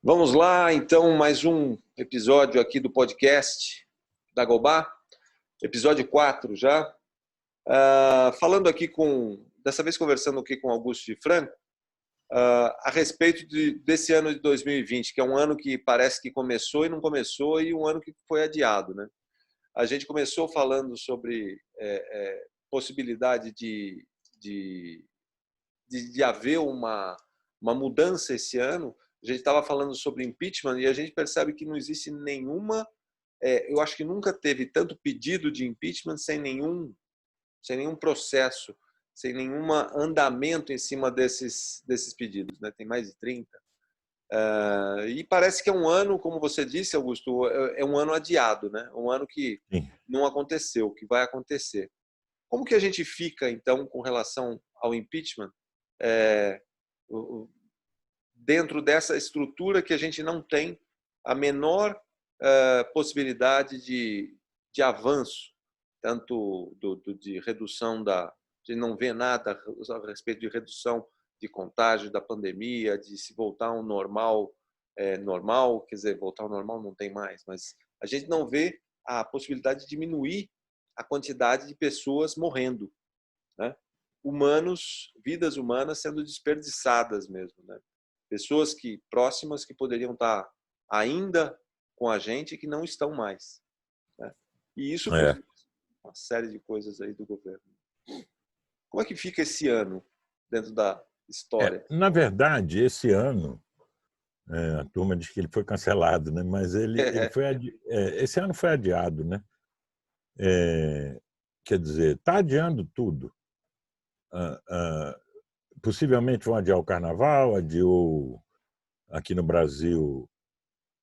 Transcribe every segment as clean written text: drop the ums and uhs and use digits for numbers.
Vamos lá, então, mais um episódio aqui do podcast da Gobá, episódio 4 já. Falando aqui dessa vez conversando aqui com Augusto de Franco, a respeito desse ano de 2020, que é um ano que parece que começou e não começou, e um ano que foi adiado, né? A gente começou falando sobre possibilidade de haver uma mudança esse ano. A gente estava falando sobre impeachment e a gente percebe que não existe nenhuma. Eu acho que nunca teve tanto pedido de impeachment sem nenhum processo, sem nenhum andamento em cima desses pedidos, né? Tem mais de 30. E parece que é um ano, como você disse, Augusto, é um ano adiado, né? Um ano que Sim. não aconteceu, que vai acontecer. Como que a gente fica, então, com relação ao impeachment, dentro dessa estrutura que a gente não tem a menor possibilidade de avanço, tanto de redução da... A gente não vê nada a respeito de redução de contágio da pandemia, de se voltar ao normal, normal, quer dizer, voltar ao normal não tem mais, mas a gente não vê a possibilidade de diminuir a quantidade de pessoas morrendo, né? Vidas humanas sendo desperdiçadas mesmo, né? Pessoas próximas que poderiam estar ainda com a gente e que não estão mais, né? E isso por É. uma série de coisas aí do governo. Como é que fica esse ano dentro da história? Na verdade, esse ano, a turma diz que ele foi cancelado, né? Mas ele foi esse ano foi adiado, né? Quer dizer, está adiando tudo. Possivelmente vão adiar o Carnaval, adiou aqui no Brasil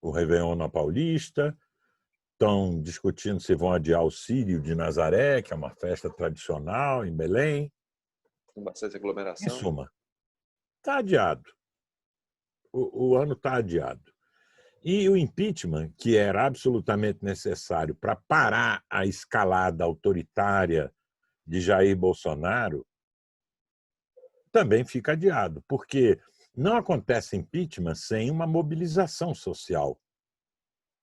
o Réveillon na Paulista, estão discutindo se vão adiar o Círio de Nazaré, que é uma festa tradicional em Belém. Com bastante Em aglomeração. suma, está adiado. O ano está adiado. E o impeachment, que era absolutamente necessário para parar a escalada autoritária de Jair Bolsonaro, também fica adiado, porque não acontece impeachment sem uma mobilização social.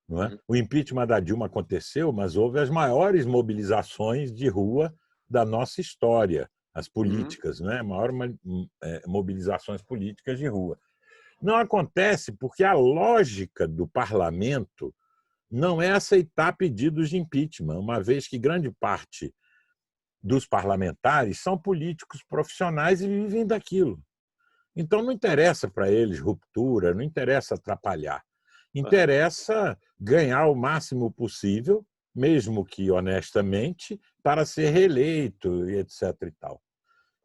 Não é? O impeachment da Dilma aconteceu, mas houve as maiores mobilizações de rua da nossa história, as políticas, né? Maiores mobilizações políticas de rua. Não acontece porque a lógica do parlamento não é aceitar pedidos de impeachment, uma vez que grande parte dos parlamentares são políticos profissionais e vivem daquilo. Então não interessa para eles ruptura, não interessa atrapalhar. Interessa ganhar o máximo possível, mesmo que honestamente, para ser reeleito e etc. e tal.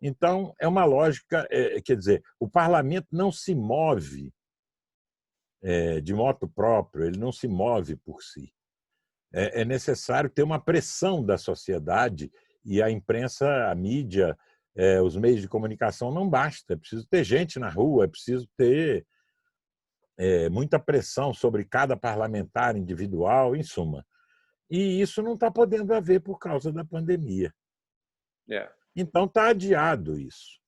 Então, é uma lógica, quer dizer, o parlamento não se move de moto próprio, ele não se move por si. É necessário ter uma pressão da sociedade e a imprensa, a mídia, os meios de comunicação não basta. É preciso ter gente na rua, é preciso ter muita pressão sobre cada parlamentar individual, em suma. E isso não está podendo haver por causa da pandemia. Então está adiado isso.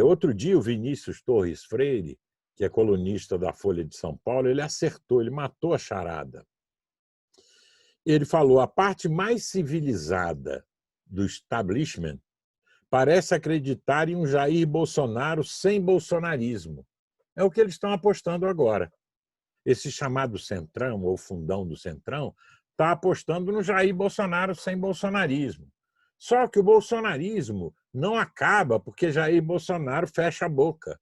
Outro dia, o Vinícius Torres Freire, que é colunista da Folha de São Paulo, ele acertou, ele matou a charada. Ele falou: a parte mais civilizada do establishment parece acreditar em um Jair Bolsonaro sem bolsonarismo. É o que eles estão apostando agora. Esse chamado Centrão, ou fundão do Centrão, está apostando no Jair Bolsonaro sem bolsonarismo. Só que o bolsonarismo não acaba porque Jair Bolsonaro fecha a boca.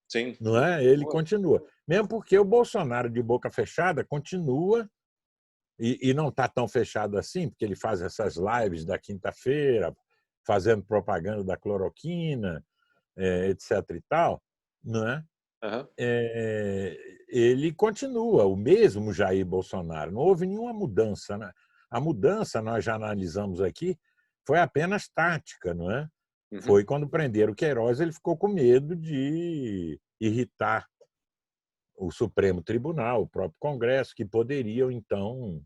Sim. Não é? Ele continua. Mesmo porque o Bolsonaro de boca fechada continua, e não está tão fechado assim, porque ele faz essas lives da quinta-feira, fazendo propaganda da cloroquina, etc. e tal, não é? Ele continua, o mesmo Jair Bolsonaro. Não houve nenhuma mudança, né? A mudança, nós já analisamos aqui, foi apenas tática, não é? Foi quando prenderam o Queiroz, ele ficou com medo de irritar o Supremo Tribunal, o próprio Congresso, que poderiam, então,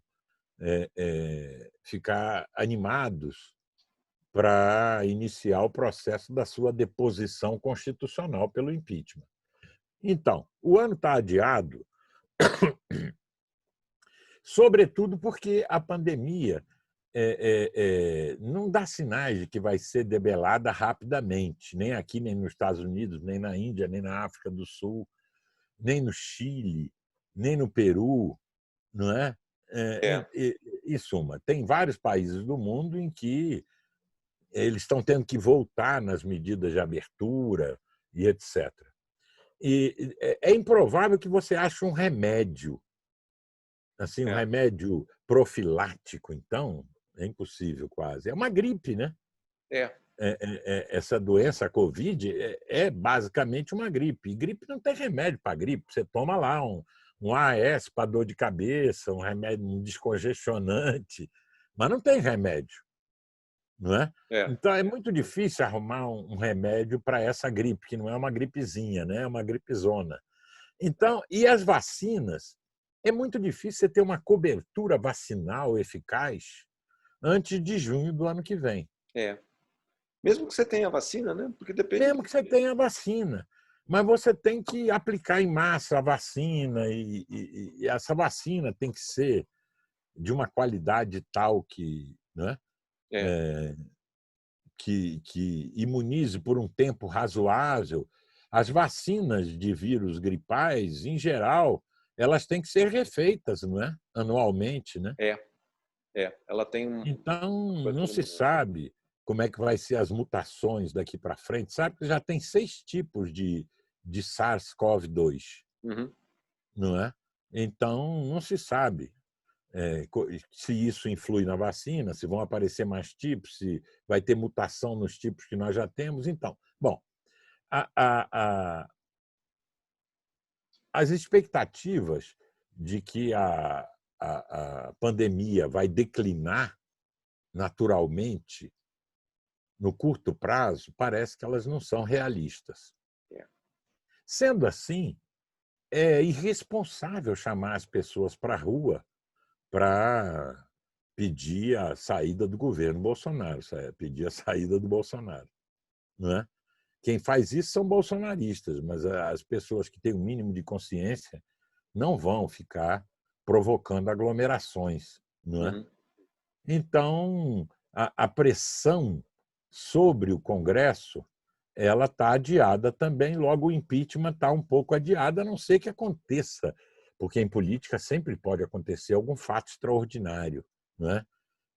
ficar animados para iniciar o processo da sua deposição constitucional pelo impeachment. Então, o ano está adiado, sobretudo porque a pandemia não dá sinais de que vai ser debelada rapidamente, nem aqui, nem nos Estados Unidos, nem na Índia, nem na África do Sul, nem no Chile, nem no Peru, não é? É, Em suma, tem vários países do mundo em que eles estão tendo que voltar nas medidas de abertura e etc. E é improvável que você ache um remédio, assim, um é, remédio profilático, então, é impossível quase. É uma gripe, né? é, Essa doença, a Covid, é basicamente uma gripe. E gripe não tem remédio para gripe. Você toma lá um AS para dor de cabeça, um remédio, um descongestionante, mas não tem remédio, não é? é, Então é muito difícil arrumar um remédio para essa gripe, que não é uma gripezinha, né? É uma gripezona. Então, e as vacinas? É muito difícil você ter uma cobertura vacinal eficaz antes de junho do ano que vem. é. Mesmo que você tenha vacina, né? Porque depende Mesmo do... que você tenha vacina. Mas você tem que aplicar em massa a vacina, e essa vacina tem que ser de uma qualidade tal que, né, É, que imunize por um tempo razoável. As vacinas de vírus gripais, em geral, elas têm que ser refeitas, não é? Anualmente, né? é, ela tem Então, não cobertura se imunológica. sabe como é que vai ser as mutações daqui para frente. Sabe que já tem 6 tipos de SARS-CoV-2, Uhum. não é? Então, não se sabe se isso influi na vacina, se vão aparecer mais tipos, se vai ter mutação nos tipos que nós já temos. Então, bom, a, a, a, as expectativas de que a pandemia vai declinar naturalmente no curto prazo, parece que elas não são realistas. É, Sendo assim, é irresponsável chamar as pessoas para a rua para pedir a saída do governo Bolsonaro, pedir a saída do Bolsonaro, não é? Quem faz isso são bolsonaristas, mas as pessoas que têm o mínimo de consciência não vão ficar provocando aglomerações, não é? uhum. Então, a pressão sobre o Congresso ela está adiada também, logo o impeachment está um pouco adiado, a não ser que aconteça, porque em política sempre pode acontecer algum fato extraordinário, não é?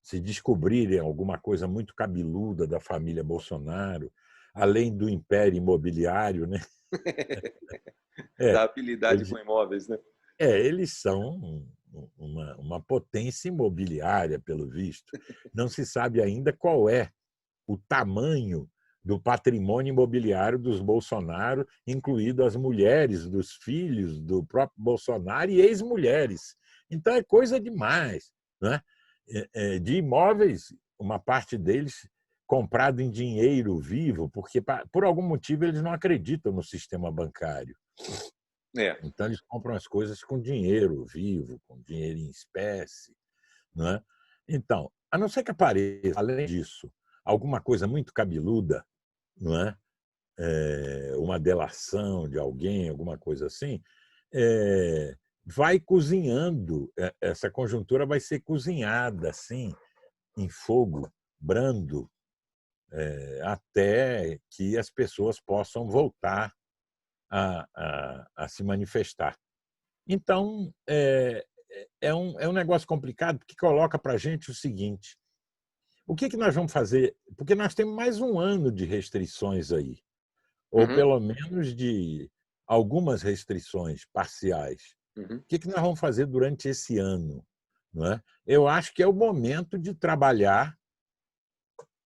Se descobrirem alguma coisa muito cabeluda da família Bolsonaro, além do império imobiliário, né? É, Da habilidade eles, com imóveis, né? eles são uma potência imobiliária, pelo visto. Não se sabe ainda qual é o tamanho do patrimônio imobiliário dos Bolsonaro, incluído as mulheres dos filhos do próprio Bolsonaro e ex-mulheres. Então é coisa demais, né? De imóveis, uma parte deles comprado em dinheiro vivo, porque por algum motivo eles não acreditam no sistema bancário. É, Então eles compram as coisas com dinheiro vivo, com dinheiro em espécie, não é? Então, a não ser que apareça, além disso, alguma coisa muito cabeluda, não é? Uma delação de alguém, alguma coisa assim, vai cozinhando, essa conjuntura vai ser cozinhada assim, em fogo brando, até que as pessoas possam voltar a se manifestar. Então, é um negócio complicado, porque coloca para a gente o seguinte: o que nós vamos fazer? Porque nós temos mais um ano de restrições aí, ou uhum, pelo menos de algumas restrições parciais. uhum. O que nós vamos fazer durante esse ano? Não é? Eu acho que é o momento de trabalhar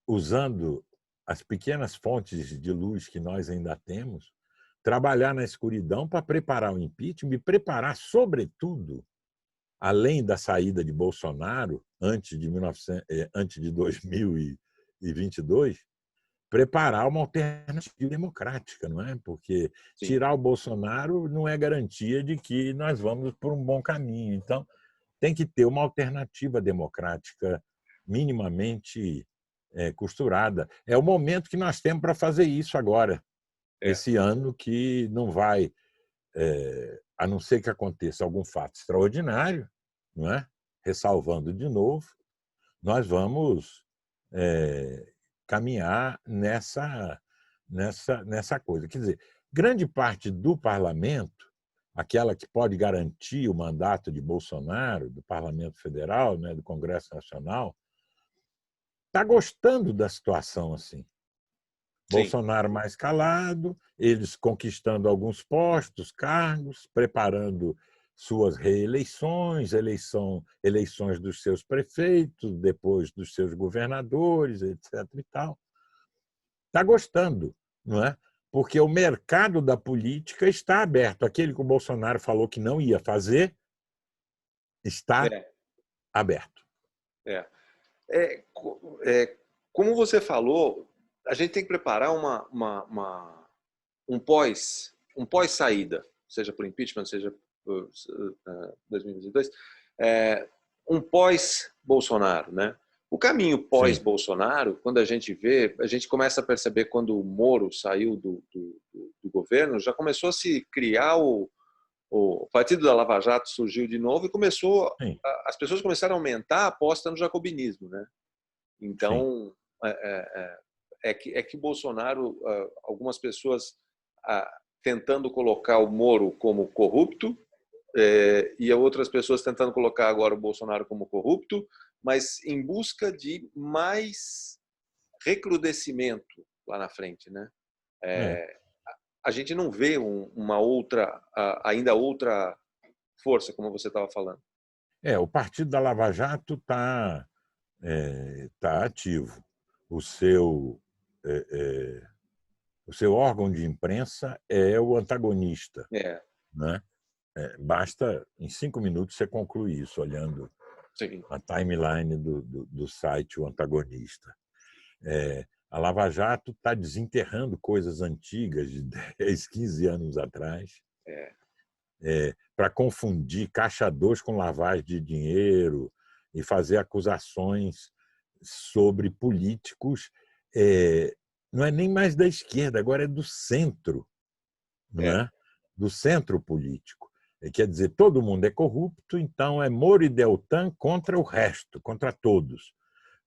usando as pequenas fontes de luz que nós ainda temos, trabalhar na escuridão para preparar o impeachment e preparar, sobretudo, além da saída de Bolsonaro antes de 2022, preparar uma alternativa democrática, não é? Porque Sim, tirar o Bolsonaro não é garantia de que nós vamos por um bom caminho. Então, tem que ter uma alternativa democrática minimamente costurada. É o momento que nós temos para fazer isso agora, é, esse ano que não vai. a não ser que aconteça algum fato extraordinário, não é? Ressalvando de novo, nós vamos caminhar nessa coisa. Quer dizer, grande parte do parlamento, aquela que pode garantir o mandato de Bolsonaro, do Parlamento Federal, né, do Congresso Nacional, está gostando da situação assim. Sim. Bolsonaro mais calado, eles conquistando alguns postos, cargos, preparando suas reeleições, eleições dos seus prefeitos, depois dos seus governadores, etc. e tal. Está gostando, não é? Porque o mercado da política está aberto. Aquele que o Bolsonaro falou que não ia fazer está aberto. Como você falou, a gente tem que preparar um pós-saída, seja por impeachment, seja por 2022, um pós-Bolsonaro, né? O caminho pós-Bolsonaro, quando a gente vê, a gente começa a perceber quando o Moro saiu do governo, já começou a se criar o Partido da Lava Jato surgiu de novo e as pessoas começaram a aumentar a aposta no jacobinismo, né? Então, é que o Bolsonaro, algumas pessoas tentando colocar o Moro como corrupto, e outras pessoas tentando colocar agora o Bolsonaro como corrupto, mas em busca de mais recrudescimento lá na frente, né? A gente não vê ainda outra força, como você estava falando. O Partido da Lava Jato está ativo. O seu órgão de imprensa é o antagonista, né? Basta, em 5 minutos, você concluir isso, olhando a timeline do site O Antagonista. A Lava Jato está desenterrando coisas antigas de 10, 15 anos atrás, para confundir Caixa 2 com lavagem de dinheiro e fazer acusações sobre políticos. Não é nem mais da esquerda, agora é do centro, não é? Do centro político. Quer dizer, todo mundo é corrupto, então é Moro e Deltan contra o resto, contra todos.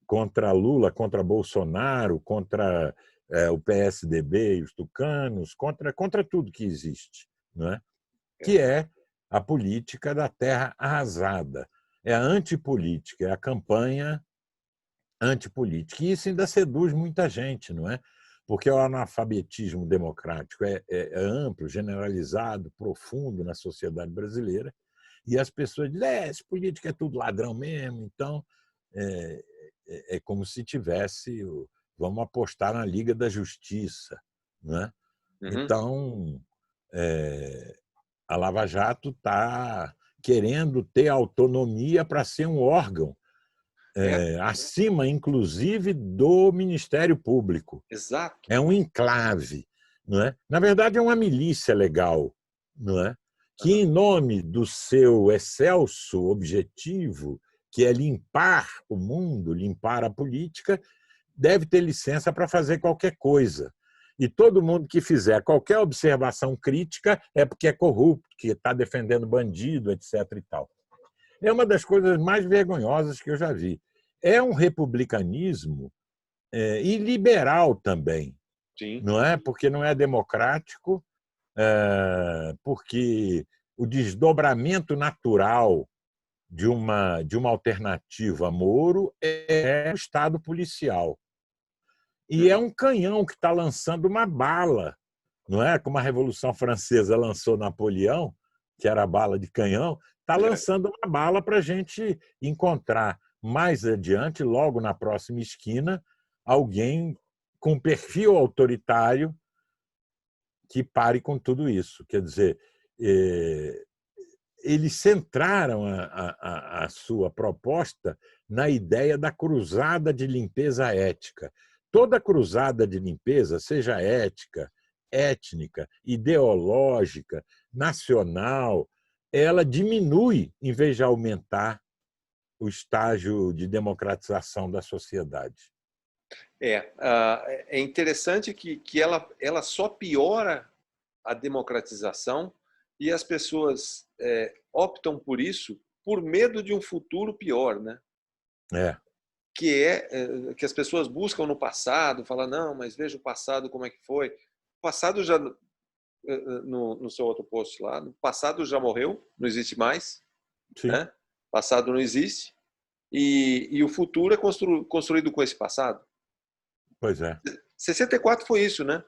Contra Lula, contra Bolsonaro, contra o PSDB e os tucanos, contra tudo que existe, não é? Que é a política da terra arrasada. É a antipolítica, é a campanha antipolítica. E isso ainda seduz muita gente, não é? Porque o analfabetismo democrático é amplo, generalizado, profundo na sociedade brasileira, e as pessoas dizem, esse político é tudo ladrão mesmo, então é como se tivesse, vamos apostar na Liga da Justiça, não é? Então, a Lava Jato está querendo ter autonomia para ser um órgão acima, inclusive, do Ministério Público. Exato. É um enclave, não é? Na verdade, é uma milícia legal, não é? Que, em nome do seu excelso objetivo, que é limpar o mundo, limpar a política, deve ter licença para fazer qualquer coisa. E todo mundo que fizer qualquer observação crítica é porque é corrupto, que está defendendo bandido, etc. e tal. É uma das coisas mais vergonhosas que eu já vi. É um republicanismo iliberal também, não é? Porque não é democrático, porque o desdobramento natural de uma alternativa a Moro é o Estado policial. E é um canhão que está lançando uma bala, não é? Como a Revolução Francesa lançou Napoleão, que era a bala de canhão, está lançando uma bala para a gente encontrar mais adiante, logo na próxima esquina, alguém com perfil autoritário que pare com tudo isso. Quer dizer, eles centraram a sua proposta na ideia da cruzada de limpeza ética. Toda cruzada de limpeza, seja ética, étnica, ideológica, nacional, ela diminui em vez de aumentar o estágio de democratização da sociedade. É interessante que ela só piora a democratização e as pessoas optam por isso por medo de um futuro pior, né? É. Que as pessoas buscam no passado, falam, não, mas veja o passado como é que foi. O passado já, no seu outro post lá, no passado já morreu, não existe mais, Sim. né? Passado não existe, e o futuro é construído com esse passado. Pois é. 64 foi isso, né?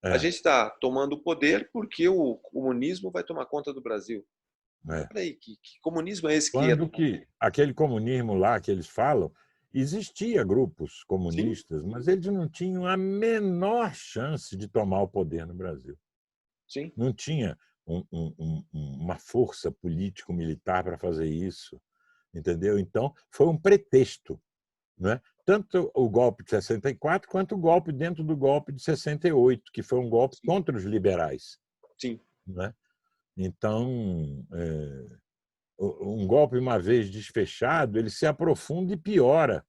A É. gente está tomando o poder porque o comunismo vai tomar conta do Brasil. É. Peraí, que comunismo é esse que ia Quando tomar conta? que aquele comunismo lá que eles falam, existia grupos Sim, comunistas, mas eles não tinham a menor chance de tomar o poder no Brasil. sim, Não tinha uma força político-militar para fazer isso, entendeu? Então, foi um pretexto, né? Tanto o golpe de 64 quanto o golpe dentro do golpe de 68, que foi um golpe sim, contra os liberais, sim. né? Então, um golpe, uma vez desfechado, ele se aprofunda e piora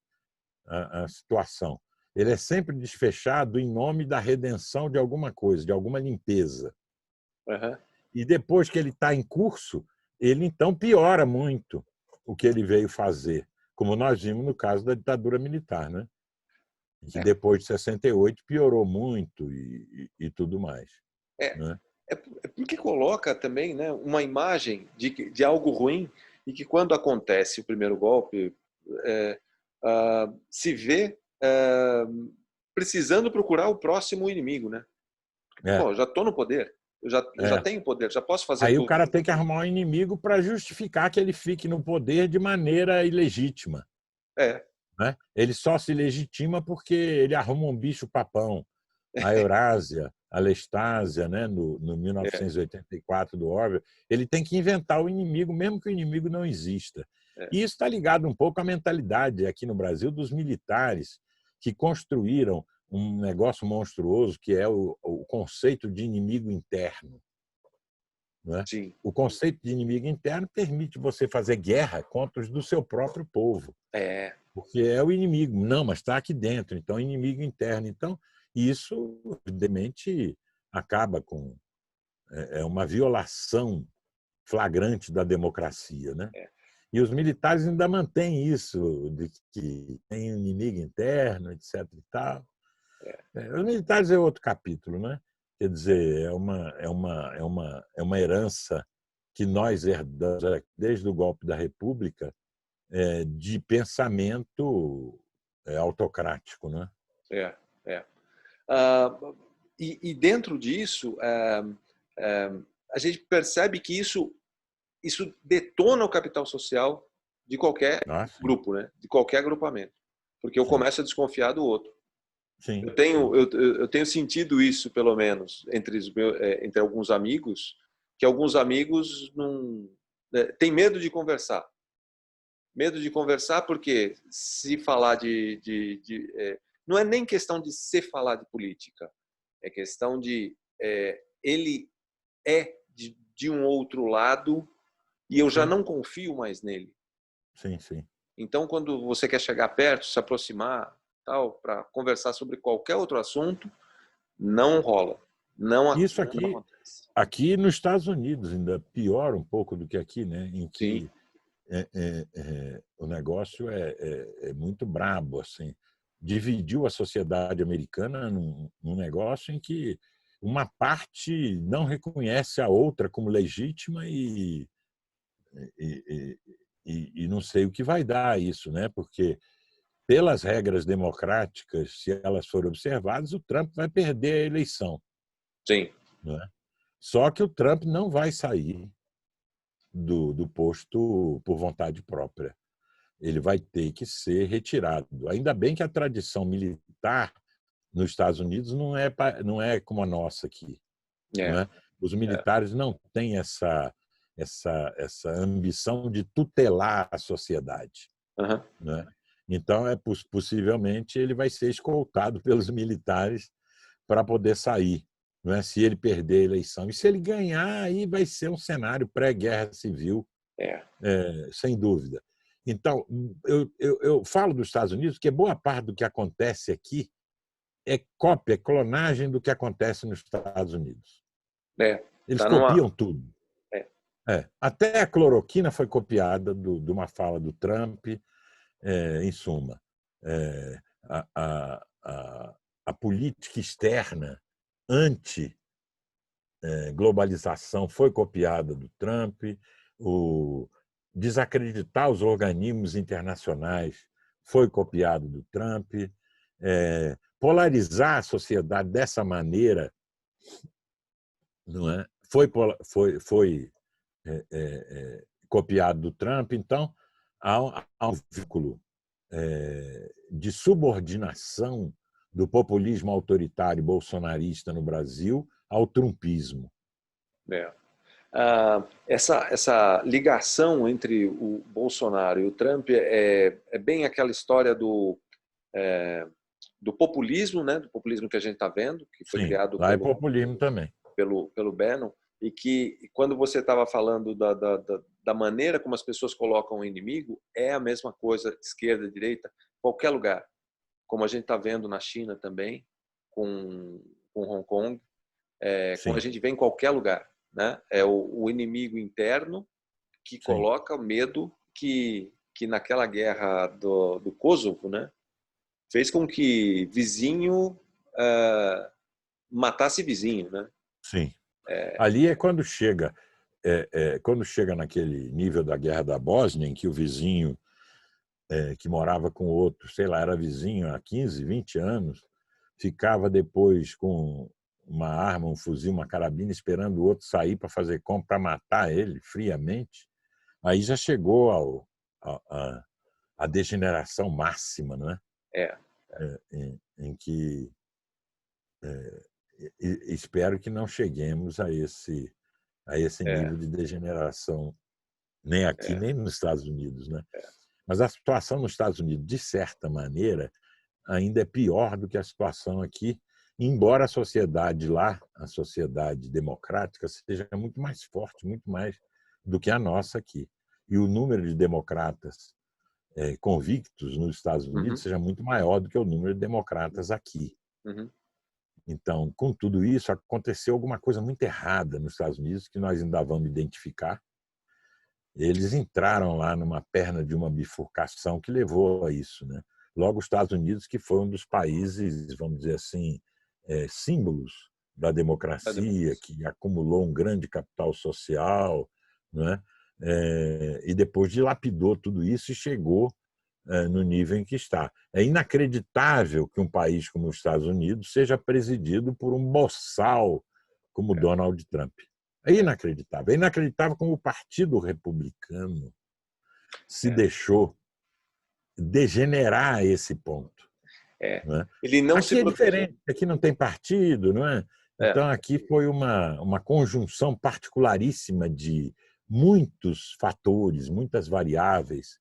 a situação. Ele é sempre desfechado em nome da redenção de alguma coisa, de alguma limpeza. Uhum. E depois que ele está em curso, ele então piora muito o que ele veio fazer, como nós vimos no caso da ditadura militar, né? Que É, depois de 68 piorou muito e tudo mais. é, Né? é porque coloca também, né, uma imagem de algo ruim e que quando acontece o primeiro golpe, se vê precisando procurar o próximo inimigo, né? É, Pô, já estou no poder, eu já é. tenho poder, já posso fazer Aí o tudo. cara tem que arrumar um inimigo para justificar que ele fique no poder de maneira ilegítima. É, Né? Ele só se legitima porque ele arruma um bicho-papão. A Eurásia, a Lestásia, né? no é, 1984 do Orwell, ele tem que inventar o inimigo, mesmo que o inimigo não exista. é, E isso está ligado um pouco à mentalidade aqui no Brasil dos militares que construíram um negócio monstruoso que é o conceito de inimigo interno. Não é? sim, O conceito de inimigo interno permite você fazer guerra contra os do seu próprio povo, é, porque é o inimigo. Não, mas está aqui dentro, então é inimigo interno. Então, isso, evidentemente, acaba com uma violação flagrante da democracia. Né? é, E os militares ainda mantêm isso, de que tem um inimigo interno, etc. E tal. Os militares é outro capítulo, né? Quer dizer, é uma herança que nós herdamos desde o golpe da República de pensamento autocrático, né? é, é. Ah, e dentro disso, a gente percebe que isso detona o capital social de qualquer Ah, sim, grupo, né? De qualquer agrupamento, porque eu sim, começo a desconfiar do outro. sim, Eu tenho, sim. eu tenho sentido isso, pelo menos, entre alguns amigos, que alguns amigos não têm medo de conversar. Medo de conversar porque se falar não é nem questão de se falar de política, é questão de ele é de um outro lado e eu já Sim, não confio mais nele. sim, sim. Então, quando você quer chegar perto, se aproximar, tal, para conversar sobre qualquer outro assunto, não rola, Isso não aqui, acontece. aqui nos Estados Unidos ainda pior um pouco do que aqui, né? Em Sim, que o negócio é muito brabo, assim. Dividiu a sociedade americana num negócio em que uma parte não reconhece a outra como legítima e, e não sei o que vai dar isso, né? Porque pelas regras democráticas, se elas forem observadas, o Trump vai perder a eleição, sim, né? Só que o Trump não vai sair do posto por vontade própria. Ele vai ter que ser retirado. Ainda bem que a tradição militar nos Estados Unidos não é como a nossa aqui. Não é, é? Os é. militares não têm essa ambição de tutelar a sociedade. Uhum. Não é? Então, possivelmente, ele vai ser escoltado pelos militares para poder sair, não é? Se ele perder a eleição. E se ele ganhar, aí vai ser um cenário pré-guerra civil, É, sem dúvida. Então, eu falo dos Estados Unidos porque boa parte do que acontece aqui é cópia, é clonagem do que acontece nos Estados Unidos. é. Eles Tá numa, copiam tudo. Até a cloroquina foi copiada de uma fala do Trump, em suma. É, a, a, a política externa anti-globalização foi copiada do Trump, o desacreditar os organismos internacionais foi copiado do Trump, polarizar a sociedade dessa maneira, não é? Foi copiado do Trump. Então, há um vínculo de subordinação do populismo autoritário bolsonarista no Brasil ao trumpismo. Essa ligação entre o Bolsonaro e o Trump é bem aquela história do populismo, né? Do populismo que a gente está vendo, que foi criado lá é populismo também. Pelo Bannon, e que quando você estava falando da maneira como as pessoas colocam o inimigo, é a mesma coisa, esquerda, direita, qualquer lugar. Como a gente está vendo na China também, com Hong Kong, como a gente vê em qualquer lugar. Né? É o inimigo interno que coloca medo que naquela guerra do Kosovo, né, fez com que vizinho matasse vizinho. Né? Sim. Ali é quando chega naquele nível da guerra da Bósnia, em que o vizinho que morava com outro, sei lá, era vizinho há 15, 20 anos, ficava depois com uma arma, um fuzil, uma carabina, esperando o outro sair para fazer compra, para matar ele friamente. Aí já chegou a degeneração máxima, não é? Em que espero que não cheguemos a esse nível de degeneração, nem aqui, nem nos Estados Unidos, né? Mas a situação nos Estados Unidos, de certa maneira, ainda é pior do que a situação aqui, embora a sociedade lá, a sociedade democrática, seja muito mais forte, muito mais do que a nossa aqui. E o número de democratas convictos nos Estados Unidos seja muito maior do que o número de democratas aqui. Então, com tudo isso, aconteceu alguma coisa muito errada nos Estados Unidos que nós ainda vamos identificar. Eles entraram lá numa perna de uma bifurcação que levou a isso, né? Logo, os Estados Unidos, que foi um dos países, vamos dizer assim, símbolos da democracia, que acumulou um grande capital social, né? E depois dilapidou tudo isso e chegou no nível em que está. É inacreditável que um país como os Estados Unidos seja presidido por um boçal como Donald Trump. É inacreditável. É inacreditável como o Partido Republicano se deixou degenerar a esse ponto. Não é? Ele não aqui é diferente, aqui não tem partido, não é? Então, aqui foi uma conjunção particularíssima de muitos fatores, muitas variáveis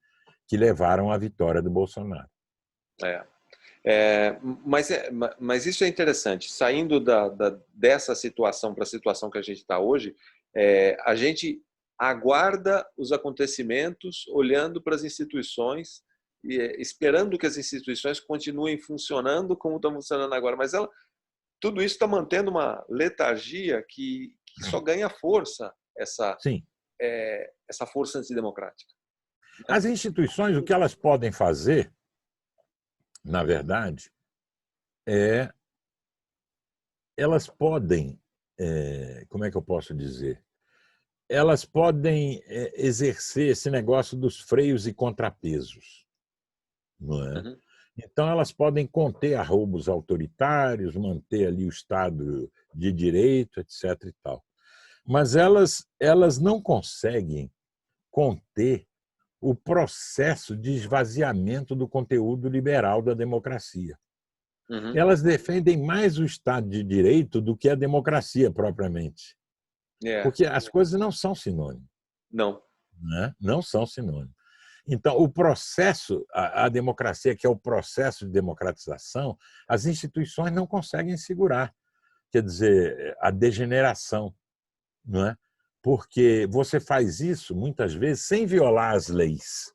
que levaram à vitória do Bolsonaro. Mas isso é interessante. Saindo dessa situação para a situação que a gente está hoje, a gente aguarda os acontecimentos, olhando para as instituições e esperando que as instituições continuem funcionando como estão funcionando agora. Mas tudo isso está mantendo uma letargia que só ganha força, essa força antidemocrática. As instituições, o que elas podem fazer, na verdade, elas podem, como é que eu posso dizer? Elas podem exercer esse negócio dos freios e contrapesos, não é? Então, elas podem conter arroubos autoritários, manter ali o Estado de direito, etc. e tal. Mas elas não conseguem conter o processo de esvaziamento do conteúdo liberal da democracia. Elas defendem mais o Estado de Direito do que a democracia propriamente. Porque as coisas não são sinônimos. Não. Né? Não são sinônimos. Então, o processo, a democracia, que é o processo de democratização, as instituições não conseguem segurar. Quer dizer, a degeneração. Não é? Porque você faz isso, muitas vezes, sem violar as leis.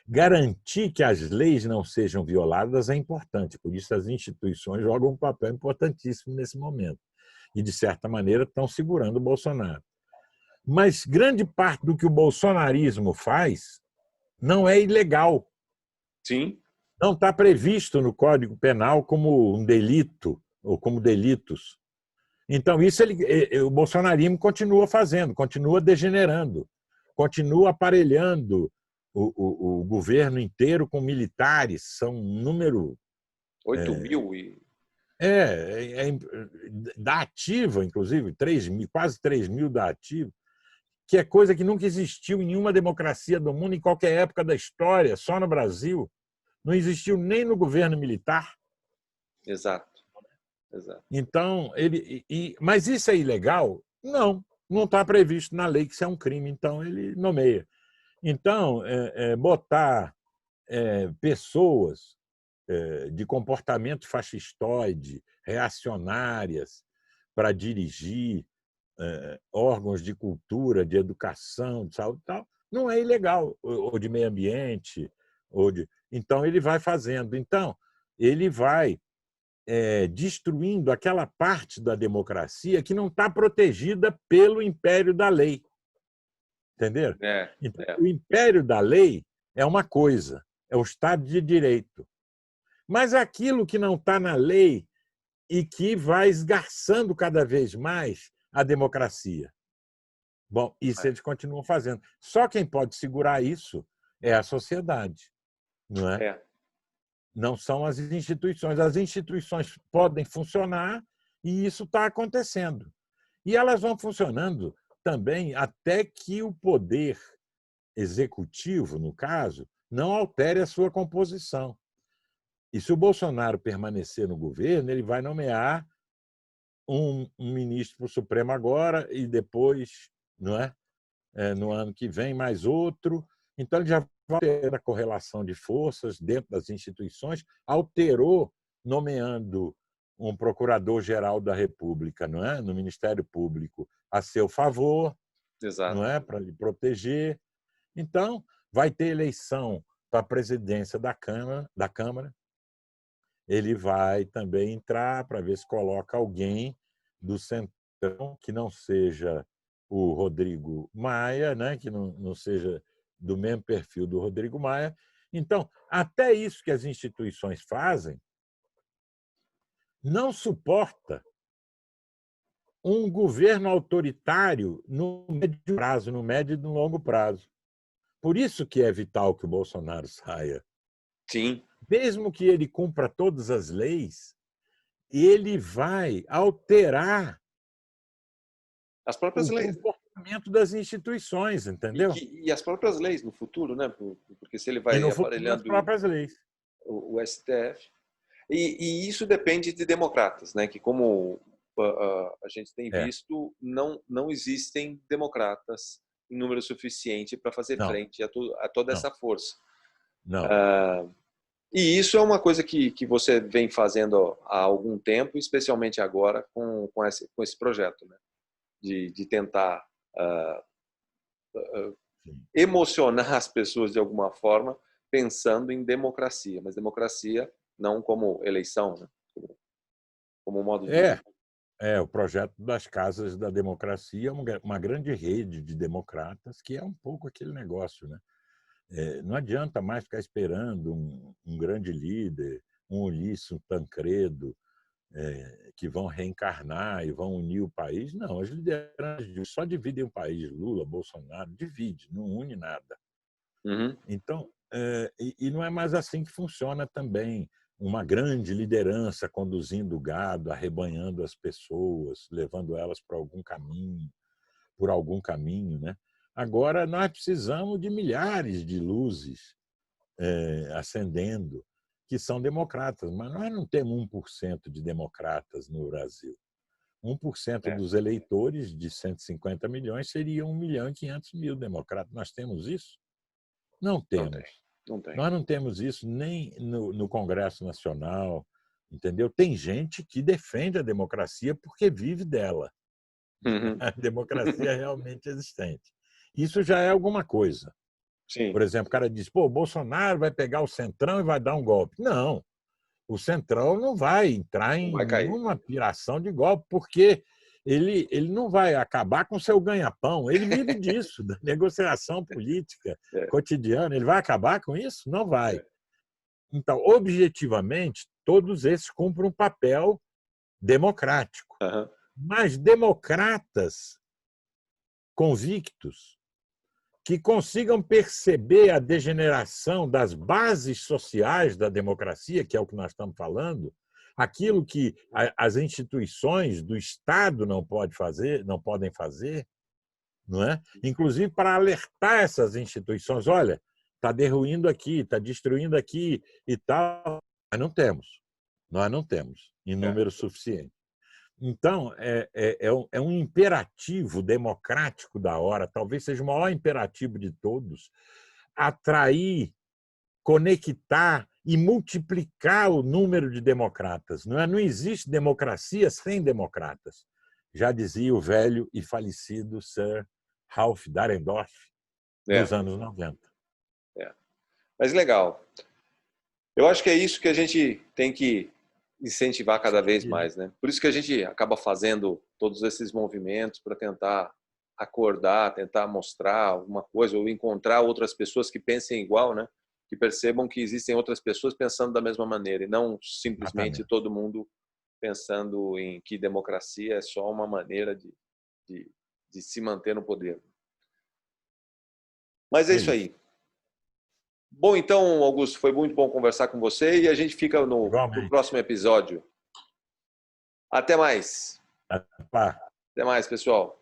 Garantir que as leis não sejam violadas é importante, por isso as instituições jogam um papel importantíssimo nesse momento. E, de certa maneira, estão segurando o Bolsonaro. Mas grande parte do que o bolsonarismo faz não é ilegal. Sim, Não está previsto no Código Penal como um delito ou como delitos. Então, isso o bolsonarismo continua fazendo, continua degenerando, continua aparelhando o governo inteiro com militares. São um número 8.000 e... da ativa, inclusive, 3.000, quase 3.000 da ativa, que é coisa que nunca existiu em nenhuma democracia do mundo, em qualquer época da história, só no Brasil. Não existiu nem no governo militar. Exato, exato. Então, mas isso é ilegal? Não, não está previsto na lei que isso é um crime, então ele nomeia. Então, botar pessoas de comportamento fascistoide, reacionárias, para dirigir órgãos de cultura, de educação, de saúde e tal, não é ilegal, ou de meio ambiente. Então, ele vai fazendo. Então, ele vai destruindo aquela parte da democracia que não está protegida pelo império da lei. Entenderam? Então, o império da lei é uma coisa, é o Estado de Direito. Mas aquilo que não está na lei e que vai esgarçando cada vez mais a democracia. Bom, isso eles continuam fazendo. Só quem pode segurar isso é a sociedade, não é? Não são as instituições. As instituições podem funcionar e isso está acontecendo. E elas vão funcionando também até que o poder executivo, no caso, não altere a sua composição. E se o Bolsonaro permanecer no governo, ele vai nomear um ministro para o Supremo agora e depois, não é? No ano que vem, mais outro. Então, ele já vai ter a correlação de forças dentro das instituições, alterou nomeando um procurador-geral da República, não é? No Ministério Público, a seu favor, Exato. não é? Para lhe proteger. Então, vai ter eleição para a presidência da Câmara. Ele vai também entrar para ver se coloca alguém do centrão que não seja o Rodrigo Maia, né? Que não seja do mesmo perfil do Rodrigo Maia. Então, até isso que as instituições fazem não suporta um governo autoritário no médio prazo, no médio e no longo prazo. Por isso que é vital que o Bolsonaro saia. Sim. Mesmo que ele cumpra todas as leis, ele vai alterar as próprias leis. O comportamento das instituições, entendeu? E as próprias leis no futuro, né? Porque se ele E vai no futuro, as aparelhando próprias leis. o STF. E isso depende de democratas, né? Que como a gente tem visto, não existem democratas em número suficiente para fazer frente a toda essa força. Não. E isso é uma coisa que você vem fazendo há algum tempo, especialmente agora com esse projeto, né? De tentar emocionar as pessoas de alguma forma, pensando em democracia, mas democracia não como eleição, né? Como modo de vida. O projeto das Casas da Democracia é uma grande rede de democratas, que é um pouco aquele negócio, né? Não adianta mais ficar esperando um grande líder, um Ulisses, um Tancredo, que vão reencarnar e vão unir o país. Não, as lideranças só dividem o país. Lula, Bolsonaro, divide, não une nada. Uhum. Então, e não é mais assim que funciona também. Uma grande liderança conduzindo o gado, arrebanhando as pessoas, levando elas por algum caminho, né? Agora, nós precisamos de milhares de luzes acendendo, que são democratas, mas nós não temos 1% de democratas no Brasil. 1% dos eleitores de 150 milhões seriam 1.500.000 democratas. Nós temos isso? Não temos. Não tem. Nós não temos isso nem no Congresso Nacional, entendeu? Tem gente que defende a democracia porque vive dela. Uhum. A democracia é realmente existente. Isso já é alguma coisa. Sim. Por exemplo, o cara diz, pô, o Bolsonaro vai pegar o Centrão e vai dar um golpe. Não, o Centrão não vai entrar em nenhuma piração de golpe, porque ele não vai acabar com o seu ganha-pão. Ele vive disso, da negociação política cotidiana. Ele vai acabar com isso? Não vai. Então, objetivamente, todos esses cumprem um papel democrático. Mas democratas convictos que consigam perceber a degeneração das bases sociais da democracia, que é o que nós estamos falando, aquilo que as instituições do Estado não podem fazer, não é? Inclusive para alertar essas instituições, olha, está derruindo aqui, está destruindo aqui e tal. Nós não temos em número suficiente. Então, é um imperativo democrático da hora, talvez seja o maior imperativo de todos, atrair, conectar e multiplicar o número de democratas. Não existe democracia sem democratas. Já dizia o velho e falecido Sir Ralph Dahrendorf, nos anos 90. Mas legal. Eu acho que é isso que a gente tem que incentivar cada vez mais, né? Por isso que a gente acaba fazendo todos esses movimentos para tentar acordar, tentar mostrar alguma coisa ou encontrar outras pessoas que pensem igual, né? Que percebam que existem outras pessoas pensando da mesma maneira e não simplesmente todo mundo pensando em que democracia é só uma maneira de se manter no poder. Mas é isso aí. Bom, então, Augusto, foi muito bom conversar com você e a gente fica no próximo episódio. Até mais. Até mais, pessoal.